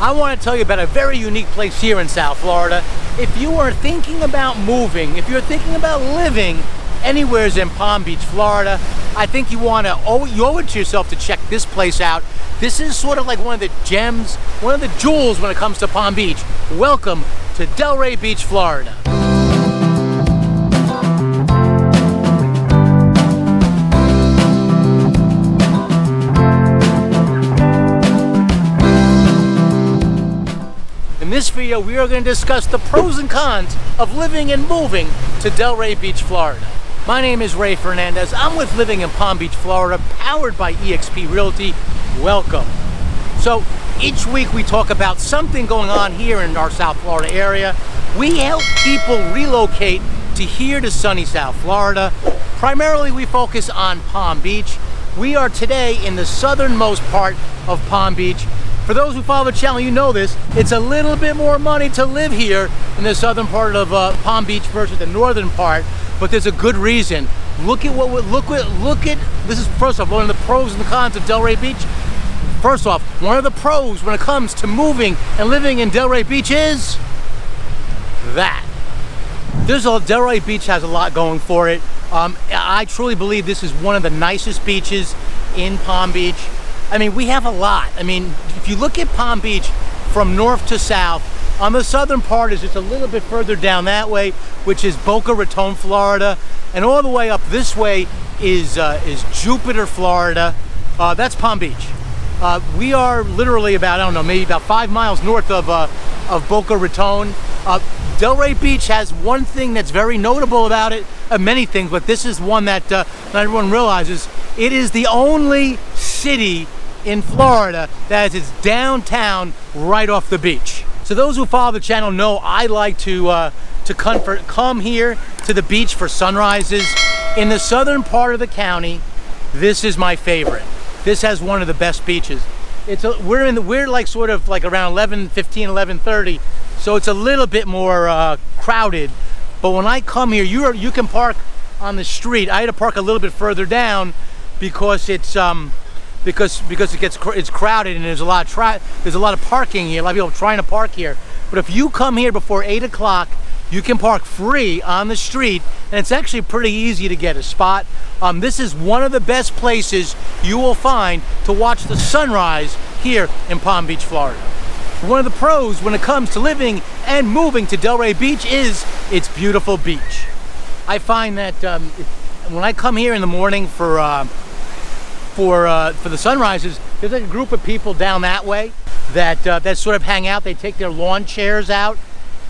I want to tell you about a very unique place here in South Florida. If you are thinking about moving, if you're thinking about living anywhere in Palm Beach, Florida, I think you owe it to yourself to check this place out. This is sort of like one of the gems, one of the jewels when it comes to Palm Beach. Welcome to Delray Beach, Florida. In this video, we are going to discuss the pros and cons of living and moving to Delray Beach, Florida. My name is Ray Fernandez. I'm with Living in Palm Beach, Florida, powered by eXp Realty. Welcome. So each week we talk about something going on here in our South Florida area. We help people relocate to here to sunny South Florida. Primarily we focus on Palm Beach. We are today in the southernmost part of Palm Beach. For those who follow the channel, you know this. It's a little bit more money to live here in the southern part of Palm Beach versus the northern part, but there's a good reason. Look at this is first off one of the pros and the cons of Delray Beach. First off, one of the pros when it comes to moving and living in Delray Beach is that Delray Beach has a lot going for it. I truly believe this is one of the nicest beaches in Palm Beach. I mean, we have a lot. I mean, if you look at Palm Beach from north to south, on the southern part is just a little bit further down that way, which is Boca Raton, Florida, and all the way up this way is Jupiter, Florida. That's Palm Beach. We are literally about, I don't know, maybe about 5 miles north of Boca Raton. Delray Beach has one thing that's very notable about it, many things, but this is one that not everyone realizes. It is the only city in Florida that has its downtown right off the beach. So those who follow the channel know I like to come here to the beach for sunrises. In the southern part of the county, this is my favorite. This has one of the best beaches. We're like sort of like around 11:15, 11:30, so it's a little bit more crowded. But when I come here, you can park on the street. I had to park a little bit further down because it's it's crowded and there's a lot of parking here. A lot of people trying to park here. But if you come here before 8 o'clock, you can park free on the street, and it's actually pretty easy to get a spot. This is one of the best places you will find to watch the sunrise here in Palm Beach, Florida. One of the pros when it comes to living and moving to Delray Beach is its beautiful beach. I find that when I come here in the morning for the sunrises, there's like a group of people down that way that sort of hang out. They take their lawn chairs out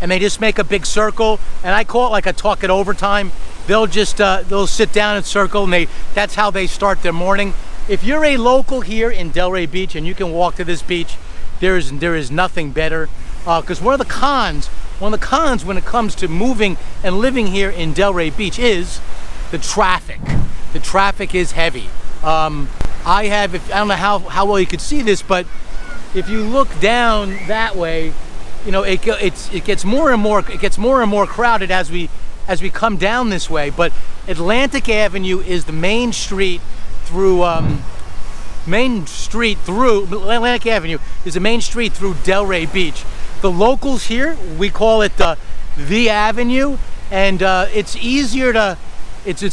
and they just make a big circle, and I call it like a talk at overtime. They'll just they'll sit down and circle, and that's how they start their morning. If you're a local here in Delray Beach and you can walk to this beach, there is nothing better. Because one of the cons when it comes to moving and living here in Delray Beach is the traffic. The traffic is heavy. I don't know how well you could see this, but if you look down that way, you know, it gets more and more crowded as we come down this way. But Atlantic Avenue is the main street through Atlantic Avenue is the main street through Delray Beach. The locals here, we call it the Avenue, and it's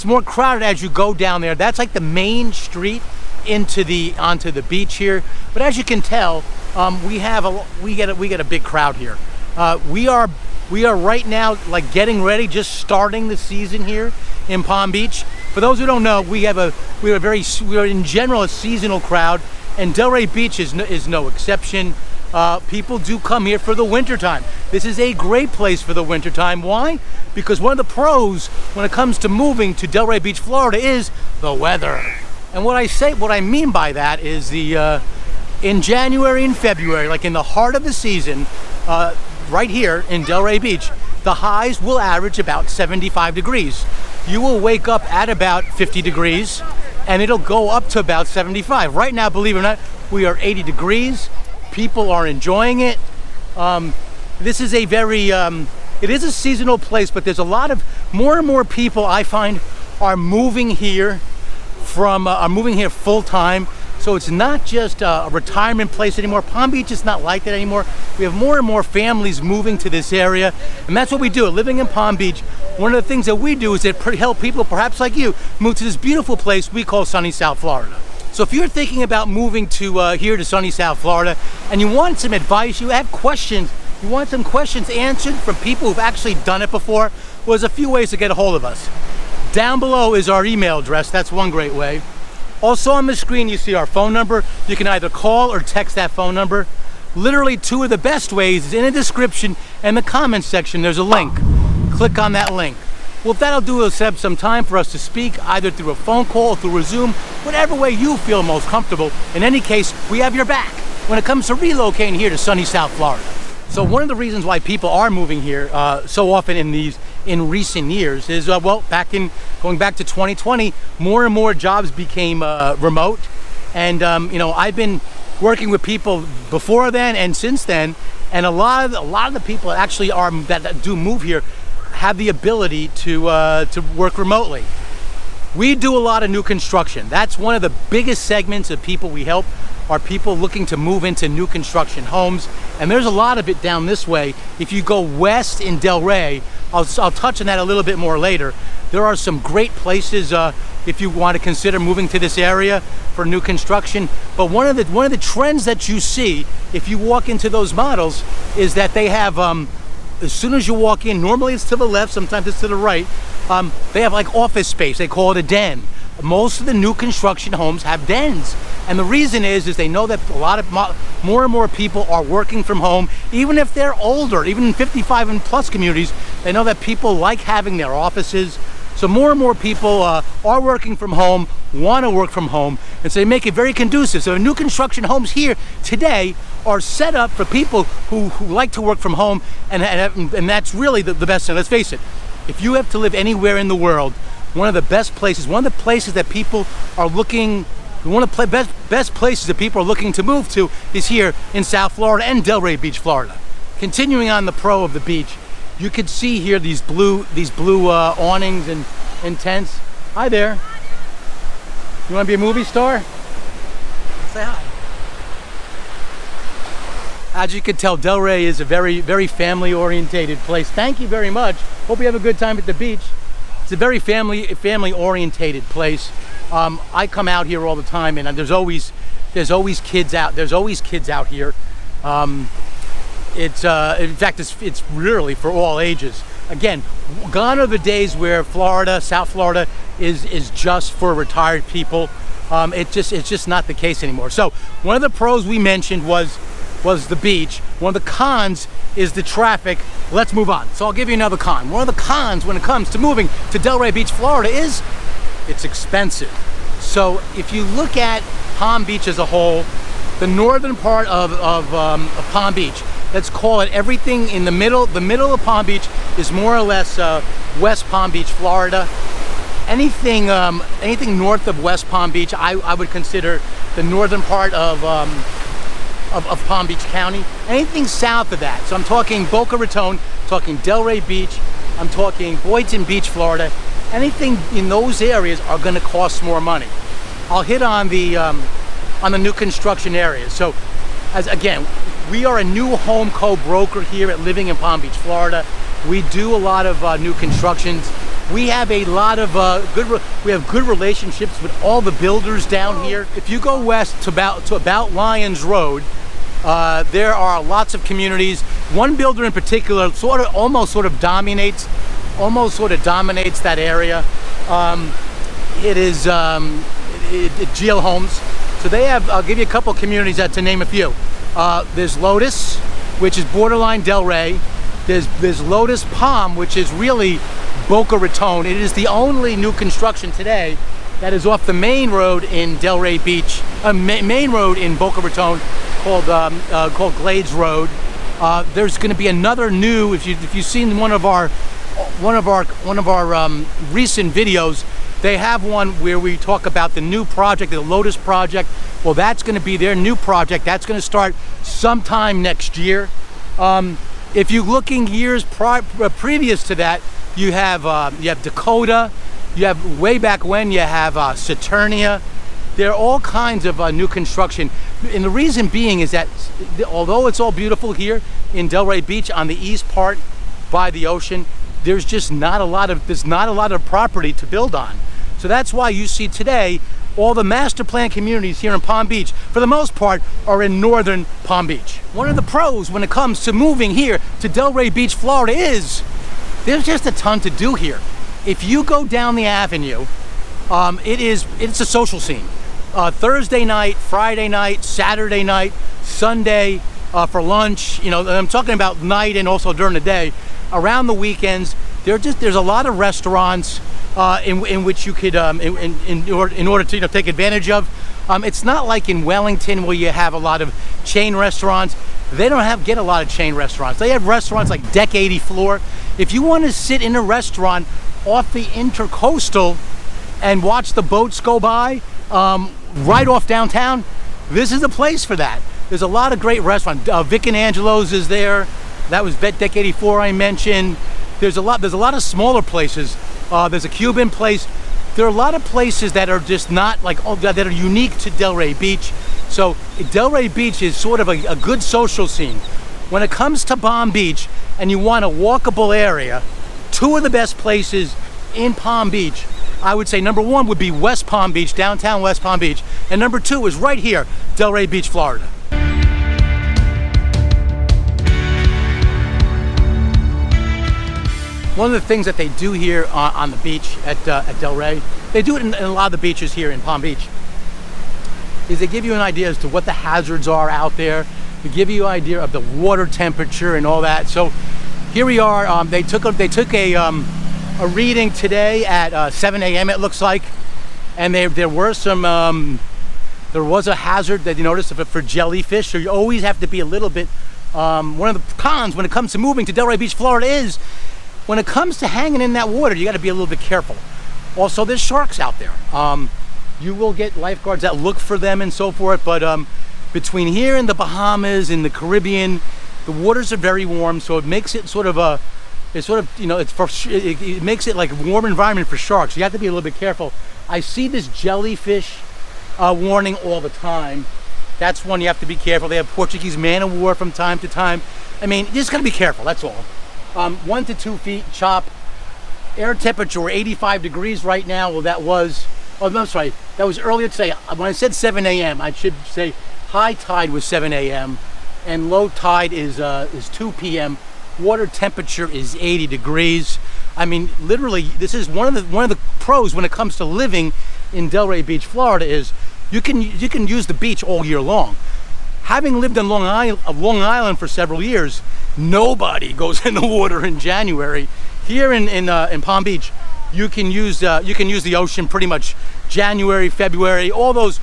more crowded as you go down there. That's like the main street onto the beach here. But as you can tell, we get a big crowd here. We are right now like getting ready, just starting the season here in Palm Beach. For those who don't know, we are in general a seasonal crowd, and Delray Beach is no exception. People do come here for the wintertime. This is a great place for the wintertime. Why? Because one of the pros when it comes to moving to Delray Beach, Florida is the weather. And what I mean by that is in January and February, like in the heart of the season, right here in Delray Beach, the highs will average about 75 degrees. You will wake up at about 50 degrees and it'll go up to about 75. Right now, believe it or not, we are 80 degrees. People are enjoying it. This is a very, it is a seasonal place, but there's a lot of more and more people I find are moving here full time. So it's not just a retirement place anymore. Palm Beach is not like that anymore. We have more and more families moving to this area, and that's what we do. Living in Palm Beach, one of the things that we do is help people, perhaps like you, move to this beautiful place we call sunny South Florida. So if you're thinking about moving to here to sunny South Florida, and you want some advice, you have questions, you want some questions answered from people who've actually done it before, well, there's a few ways to get a hold of us. Down below is our email address. That's one great way. Also on the screen, you see our phone number. You can either call or text that phone number. Literally two of the best ways is in the description and the comments section. There's a link. Click on that link. Well, if that'll do is set up some time for us to speak, either through a phone call or through a Zoom, whatever way you feel most comfortable. In any case, we have your back when it comes to relocating here to sunny South Florida. So one of the reasons why people are moving here so often in recent years is, well, going back to 2020, more and more jobs became remote. And, I've been working with people before then and since then, and a lot of the people that actually that do move here have the ability to work remotely. We do a lot of new construction. That's one of the biggest segments of people we help, are people looking to move into new construction homes. And there's a lot of it down this way. If you go west in Delray, I'll touch on that a little bit more later. There are some great places if you want to consider moving to this area for new construction. But one of the trends that you see if you walk into those models is that they have, as soon as you walk in, normally it's to the left, sometimes it's to the right, they have like office space. They call it a den. Most of the new construction homes have dens. And the reason is they know that more and more people are working from home, even if they're older, even in 55 and plus communities, they know that people like having their offices. So more and more people are working from home, want to work from home, and so they make it very conducive. So new construction homes here today are set up for people who like to work from home, and that's really the best thing. Let's face it, if you have to live anywhere in the world, one of the best places, one of the places that people are looking, one of the best places that people are looking to move to is here in South Florida and Delray Beach, Florida. Continuing on the pro of the beach, you can see here these blue awnings and tents. Hi there. You want to be a movie star? Say hi. As you can tell, Delray is a very, very family-orientated place. Thank you very much. Hope you have a good time at the beach. It's a very family-orientated place. I come out here all the time, and there's always kids out. There's always kids out here. In fact, it's literally for all ages. Again, gone are the days where South Florida is just for retired people. It's just not the case anymore. So one of the pros we mentioned was the beach. One of the cons is the traffic. Let's move on. So I'll give you another con. One of the cons when it comes to moving to Delray Beach, Florida is it's expensive. So if you look at Palm Beach as a whole, the northern part of Palm Beach, let's call it everything in the middle of Palm Beach is more or less West Palm Beach, Florida. Anything north of West Palm Beach, I would consider the northern part of Palm Beach County. Anything south of that, so I'm talking Boca Raton, talking Delray Beach, I'm talking Boynton Beach, Florida. Anything in those areas are going to cost more money. I'll hit on the new construction areas. So, again, we are a new home co-broker here at Living in Palm Beach, Florida. We do a lot of new constructions. We have a lot of good relationships with all the builders down here. If you go west to about Lyons Road, there are lots of communities. One builder in particular almost sort of dominates that area. It is GL Homes. So they have, I'll give you a couple communities to name a few. There's Lotus, which is borderline Delray. There's Lotus Palm, which is really Boca Raton. It is the only new construction today that is off the main road in Delray Beach, main road in Boca Raton, called Glades Road. There's going to be another new. If you've seen one of our recent videos, they have one where we talk about the new project, the Lotus project. Well, that's going to be their new project. That's going to start sometime next year. If you're looking years previous to that, you have Dakota. You have way back when you have Saturnia. there are all kinds of new construction. And the reason being is that although it's all beautiful here in Delray Beach on the east part by the ocean, there's just not a lot of property to build on. So that's why you see today all the master plan communities here in Palm Beach, for the most part, are in northern Palm Beach. One of the pros when it comes to moving here to Delray Beach, Florida is there's just a ton to do here. If you go down the avenue, it's a social scene. Thursday night, Friday night, Saturday night, Sunday for lunch. You know, I'm talking about night and also during the day. Around the weekends, there's a lot of restaurants in which you could in order to take advantage of. It's not like in Wellington where you have a lot of chain restaurants. They don't get a lot of chain restaurants. They have restaurants like Deck 84. If you want to sit in a restaurant off the Intercoastal and watch the boats go by right off downtown, this is a place for that. There's a lot of great restaurants. Vic and Angelo's is there. That was Deck 84 I mentioned. There's a lot of smaller places. There's a Cuban place. There are a lot of places that are just not like, that are unique to Delray Beach. So Delray Beach is sort of a good social scene. When it comes to Palm Beach and you want a walkable area, two of the best places in Palm Beach, I would say number one would be West Palm Beach, downtown West Palm Beach. And number two is right here, Delray Beach, Florida. One of the things that they do here on the beach at Delray, they do it in a lot of the beaches here in Palm Beach, is they give you an idea as to what the hazards are out there. They give you an idea of the water temperature and all that. So here we are. They took a reading today at 7 a.m. it looks like, and there was a hazard that you noticed for jellyfish. So you always have to be a little bit. One of the cons when it comes to moving to Delray Beach, Florida is, when it comes to hanging in that water, you got to be a little bit careful. Also, there's sharks out there. You will get lifeguards that look for them and so forth, but between here and the Bahamas and the Caribbean, the waters are very warm, so it makes it it makes it like a warm environment for sharks. You have to be a little bit careful. I see this jellyfish warning all the time. That's one you have to be careful. They have Portuguese man of war from time to time. I mean, you just got to be careful, that's all. 1 to 2 feet chop. Air temperature 85 degrees right now. Well, that was earlier today. When I said 7 a.m., I should say high tide was 7 a.m. and low tide is 2 p.m. Water temperature is 80 degrees. I mean, literally, this is one of the pros when it comes to living in Delray Beach, Florida, is you can use the beach all year long. Having lived in Long Island for several years, nobody goes in the water in January. Here in Palm Beach, you can use the ocean pretty much January, February, all those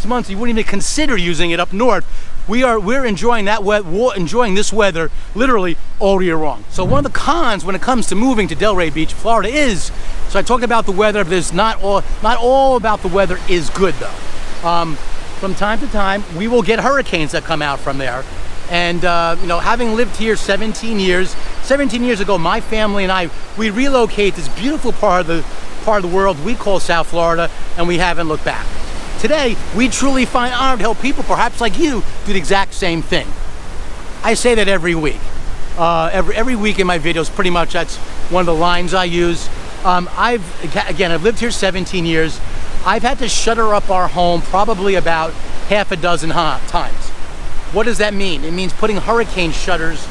months you wouldn't even consider using it up north. We're enjoying enjoying this weather literally all year long. So one of the cons when it comes to moving to Delray Beach, Florida is, so I talked about the weather. There's not all about the weather is good though. From time to time, we will get hurricanes that come out from there. And having lived here 17 years ago, my family and we relocated this beautiful part of the world we call South Florida, and we haven't looked back. Today, we truly find honored to help people, perhaps like you, do the exact same thing. I say that every week. Every week in my videos, pretty much that's one of the lines I use. I've lived here 17 years. I've had to shutter up our home probably about half a dozen times. What does that mean? It means putting hurricane shutters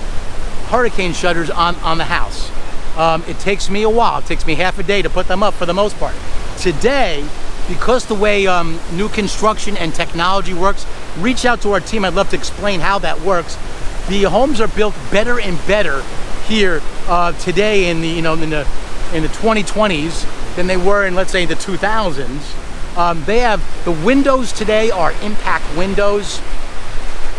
on the house. It takes me a while. It takes me half a day to put them up for the most part. Today, because the way new construction and technology works, reach out to our team. I'd love to explain how that works. The homes are built better and better here today in the 2020s than they were in, let's say, the 2000s. They have, the windows today are impact windows.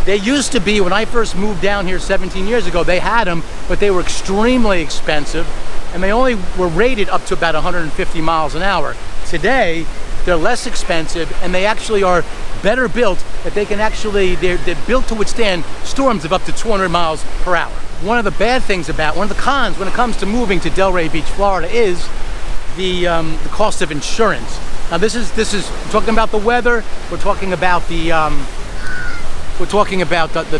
They used to be, when I first moved down here 17 years ago, they had them, but they were extremely expensive, and they only were rated up to about 150 miles an hour. Today, they're less expensive, and they actually are better built, that they can actually, they're built to withstand storms of up to 200 miles per hour. One of the cons when it comes to moving to Delray Beach, Florida is the cost of insurance. Now this is we're talking about the weather. We're talking about the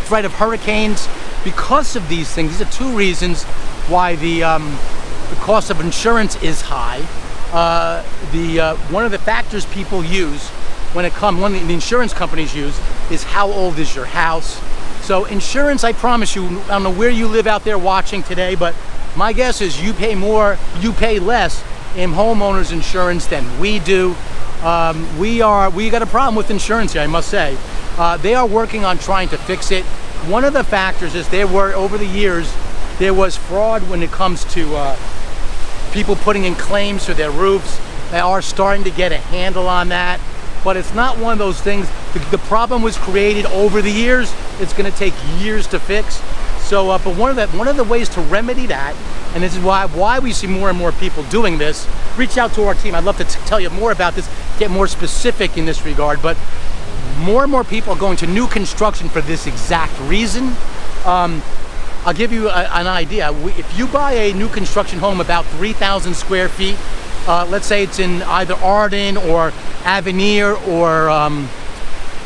threat of hurricanes. Because of these things, these are two reasons why the cost of insurance is high. One of the factors people use when the insurance companies use is how old is your house. So insurance, I promise you, I don't know where you live out there watching today, but my guess is you pay less in homeowners insurance than we do. We got a problem with insurance here, I must say. They are working on trying to fix it. One of the factors is over the years, there was fraud when it comes to people putting in claims for their roofs. They are starting to get a handle on that, but it's not one of those things. The problem was created over the years. It's going to take years to fix. So, but one of the ways to remedy that, and this is why we see more and more people doing this. Reach out to our team. I'd love to tell you more about this, get more specific in this regard. But more and more people are going to new construction for this exact reason. I'll give you an idea. If you buy a new construction home about 3,000 square feet, let's say it's in either Arden or Avenir or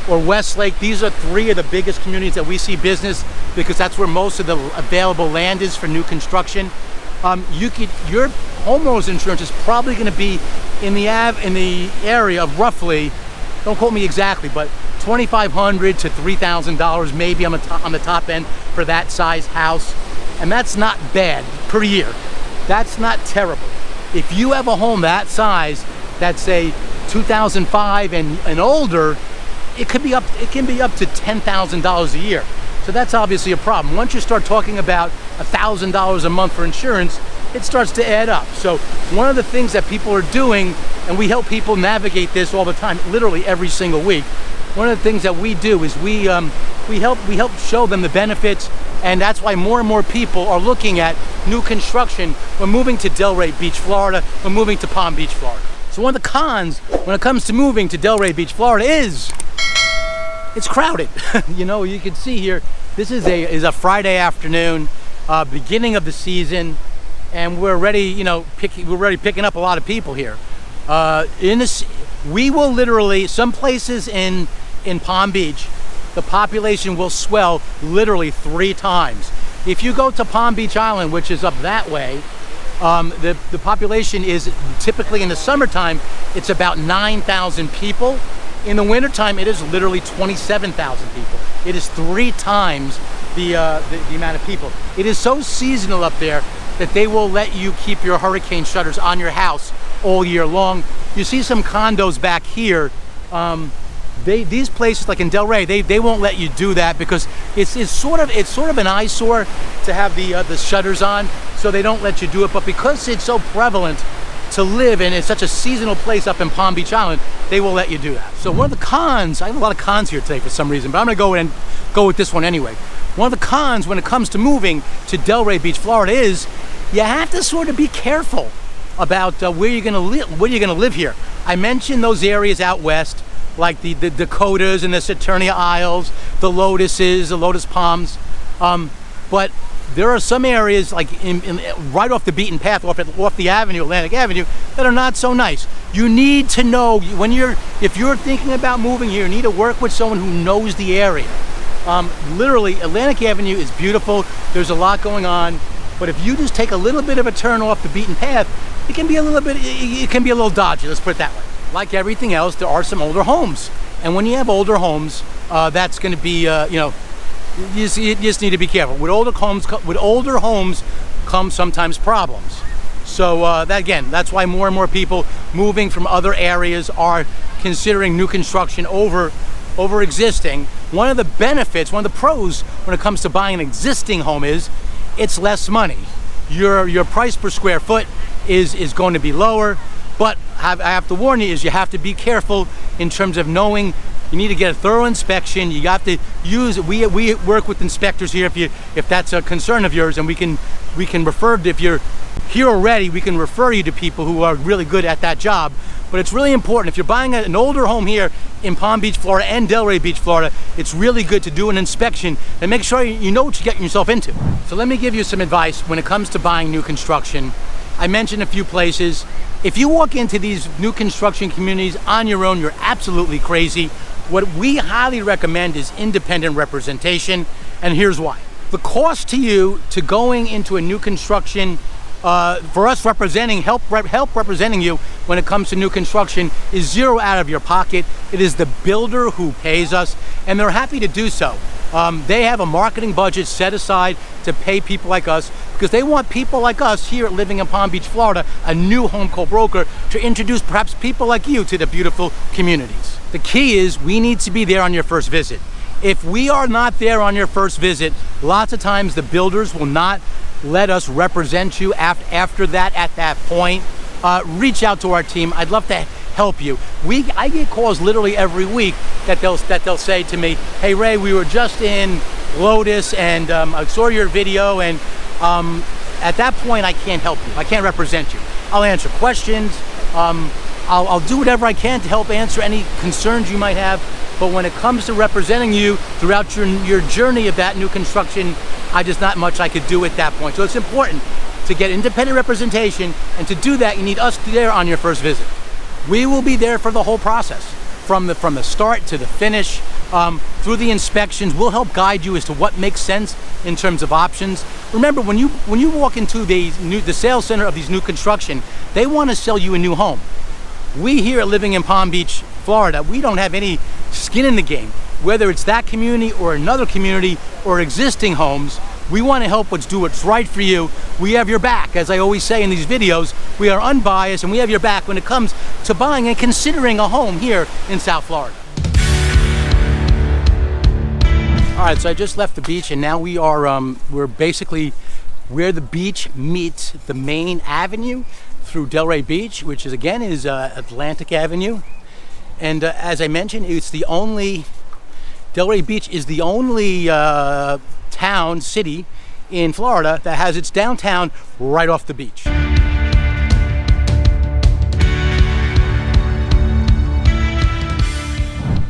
Westlake, these are three of the biggest communities that we see business because that's where most of the available land is for new construction. Your homeowner's insurance is probably going to be in the area of roughly, don't quote me exactly, but $2,500 to $3,000 maybe on the top end for that size house, and that's not bad per year. That's not terrible. If you have a home that size, that's say 2005 and older, it can be up to $10,000 a year. So that's obviously a problem. Once you start talking about $1,000 a month for insurance, it starts to add up. So one of the things that people are doing, and we help people navigate this all the time, literally every single week. One of the things that we do is we help show them the benefits, and that's why more and more people are looking at new construction. We're moving to Delray Beach, Florida. We're moving to Palm Beach, Florida. So one of the cons when it comes to moving to Delray Beach, Florida is it's crowded. You know, you can see here, this is a Friday afternoon, beginning of the season, and we're already picking up a lot of people here. We will literally, some places in Palm Beach, the population will swell literally 3 times. If you go to Palm Beach Island, which is up that way, the population is typically in the summertime, it's about 9,000 people. In the wintertime, it is literally 27,000 people. It is 3 times the amount of people. It is so seasonal up there that they will let you keep your hurricane shutters on your house all year long. You see some condos back here. These places like in Delray, they won't let you do that because it's sort of an eyesore to have the shutters on, so they don't let you do it. But because it's so prevalent to live in, it's such a seasonal place up in Palm Beach Island, they will let you do that. So one of the cons, I have a lot of cons here today for some reason, but I'm gonna go with this one anyway. One of the cons when it comes to moving to Delray Beach, Florida is you have to sort of be careful about where you're gonna live here. I mentioned those areas out west, like the Dakotas and the Saturnia Isles, the Lotuses, the Lotus Palms, but there are some areas like right off the beaten path, off the avenue, Atlantic Avenue, that are not so nice. You need to know if you're thinking about moving here, you need to work with someone who knows the area. Literally, Atlantic Avenue is beautiful. There's a lot going on, but if you just take a little bit of a turn off the beaten path, it can be a little dodgy. Let's put it that way. Like everything else, there are some older homes, and when you have older homes, that's going to be you just need to be careful. With older homes come sometimes problems. So that's why more and more people moving from other areas are considering new construction over existing. One of the benefits, one of the pros when it comes to buying an existing home is it's less money. Your price per square foot is going to be lower, but I have to warn you is you have to be careful in terms of knowing. You need to get a thorough inspection. You have to use, we work with inspectors here if that's a concern of yours, and we can refer, if you're here already, we can refer you to people who are really good at that job. But it's really important, if you're buying an older home here in Palm Beach, Florida and Delray Beach, Florida, it's really good to do an inspection and make sure you know what you're getting yourself into. So let me give you some advice when it comes to buying new construction. I mentioned a few places. If you walk into these new construction communities on your own, you're absolutely crazy. What we highly recommend is independent representation, and here's why. The cost to you to going into a new construction, for us help representing you when it comes to new construction, is zero out of your pocket. It is the builder who pays us, and they're happy to do so. They have a marketing budget set aside to pay people like us, because they want people like us here living in Palm Beach, Florida, a new home co-broker, to introduce perhaps people like you to the beautiful communities. The key is we need to be there on your first visit. If we are not there on your first visit, lots of times the builders will not let us represent you after that. At that point, reach out to our team. I'd love to help you. I get calls literally every week that they'll say to me, "Hey Ray, we were just in Lotus and I saw your video, and at that point I can't help you. I can't represent you. I'll answer questions. I'll do whatever I can to help answer any concerns you might have. But when it comes to representing you throughout your journey of that new construction, there's not much I could do at that point." So it's important to get independent representation, and to do that, you need us there on your first visit. We will be there for the whole process, from the start to the finish, through the inspections. We'll help guide you as to what makes sense in terms of options. Remember, when you walk into the sales center of these new construction, they want to sell you a new home. We here living in Palm Beach, Florida, we don't have any skin in the game. Whether it's that community or another community or existing homes, we want to help do what's right for you. We have your back. As I always say in these videos, we are unbiased, and we have your back when it comes to buying and considering a home here in South Florida. All right, so I just left the beach, and now we're basically where the beach meets the main avenue through Delray Beach, which is Atlantic Avenue. And as I mentioned, Delray Beach is the only city in Florida that has its downtown right off the beach.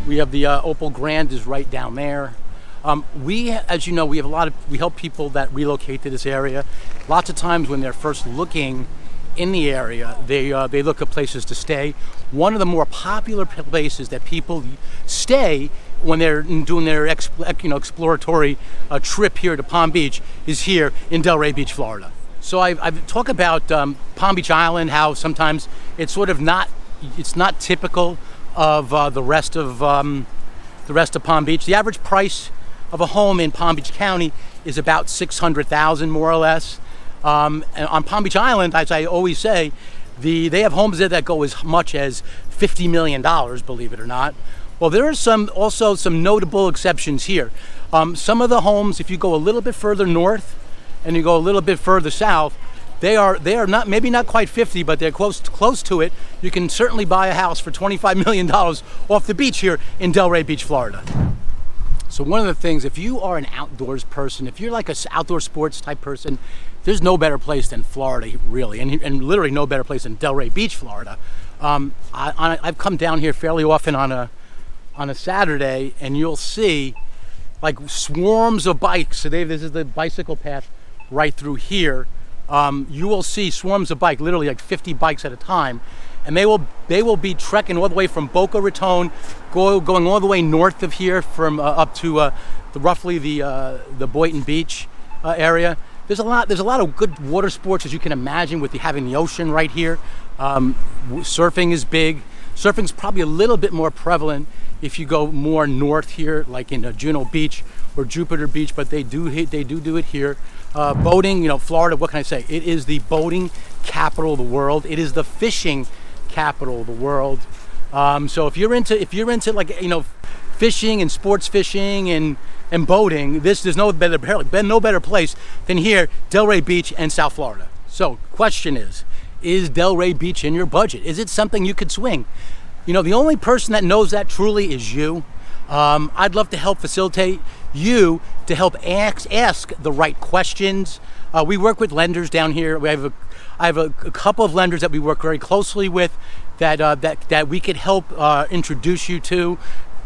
We have the Opal Grand is right down there. As you know, we help people that relocate to this area. Lots of times when they're first looking in the area, they look at places to stay. One of the more popular places that people stay when they're doing their exploratory trip here to Palm Beach is here in Delray Beach, Florida. So I've talked about Palm Beach Island, how sometimes it's not typical of the rest of Palm Beach. The average price of a home in Palm Beach County is about $600,000, more or less. And on Palm Beach Island, as I always say, they have homes there that go as much as $50 million, believe it or not. Well, there are also some notable exceptions here. Some of the homes, if you go a little bit further north and you go a little bit further south, they are not, maybe not quite 50, but they're close to it. You can certainly buy a house for $25 million off the beach here in Delray Beach, Florida. So one of the things, if you are an outdoors person, if you're like an outdoor sports type person, there's no better place than Florida, really, and literally no better place than Delray Beach, Florida. I've come down here fairly often on a Saturday, and you'll see like swarms of bikes. So this is the bicycle path right through here. You will see swarms of bikes, literally like 50 bikes at a time, and they will be trekking all the way from Boca Raton, going all the way north of here from up to roughly the Boynton Beach area. There's a lot of good water sports, as you can imagine, with having the ocean right here. Surfing is big. Surfing's probably a little bit more prevalent if you go more north here, like in Juno Beach or Jupiter Beach, but they do it here. Boating, Florida, what can I say? It is the boating capital of the world. It is the fishing capital of the world. So if you're into like, fishing and sports fishing and boating, there's no better place than here, Delray Beach and South Florida. So question is Delray Beach in your budget? Is it something you could swing? The only person that knows that truly is you. I'd love to help facilitate you to help ask the right questions. We work with lenders down here. I have a couple of lenders that we work very closely with that we could help introduce you to.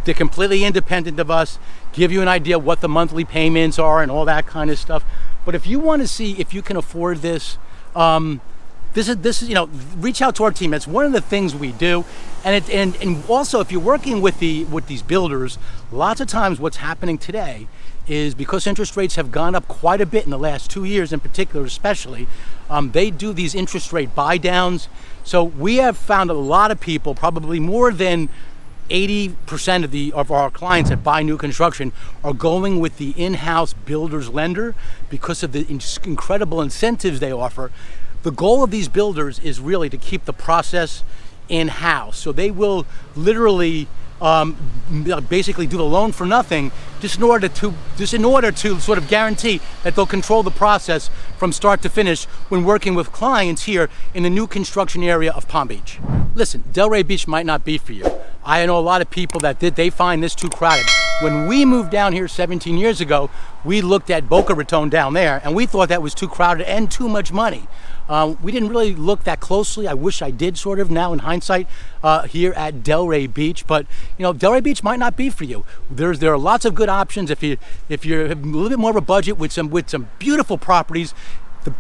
They're completely independent of us, give you an idea what the monthly payments are and all that kind of stuff. But if you want to see if you can afford this, this is reach out to our team. That's one of the things we do. And also, if you're working with these builders, lots of times what's happening today is because interest rates have gone up quite a bit in the last 2 years in particular, especially, they do these interest rate buy downs. So we have found a lot of people, probably more than 80% of our clients that buy new construction, are going with the in-house builder's lender because of the incredible incentives they offer. The goal of these builders is really to keep the process in-house. So they will literally basically do the loan for nothing, just in order to sort of guarantee that they'll control the process from start to finish when working with clients here in the new construction area of Palm Beach. Listen, Delray Beach might not be for you. I know a lot of people that they find this too crowded. When we moved down here 17 years ago, we looked at Boca Raton down there, and we thought that was too crowded and too much money. We didn't really look that closely. I wish I did, sort of, now in hindsight, here at Delray Beach. But Delray Beach might not be for you. There are lots of good options if you're a little bit more of a budget with some beautiful properties. The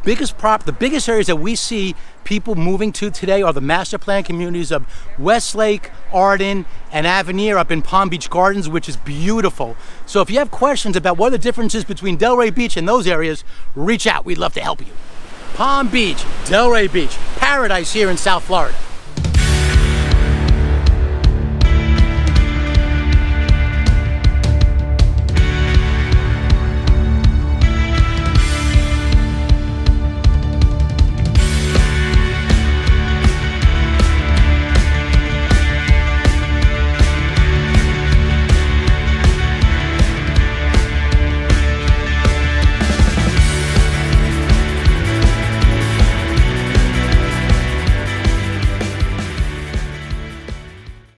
biggest areas that we see people moving to today are the master plan communities of Westlake, Arden, and Avenir up in Palm Beach Gardens, which is beautiful. So if you have questions about what are the differences between Delray Beach and those areas, reach out. We'd love to help you. Palm Beach, Delray Beach, paradise here in South Florida.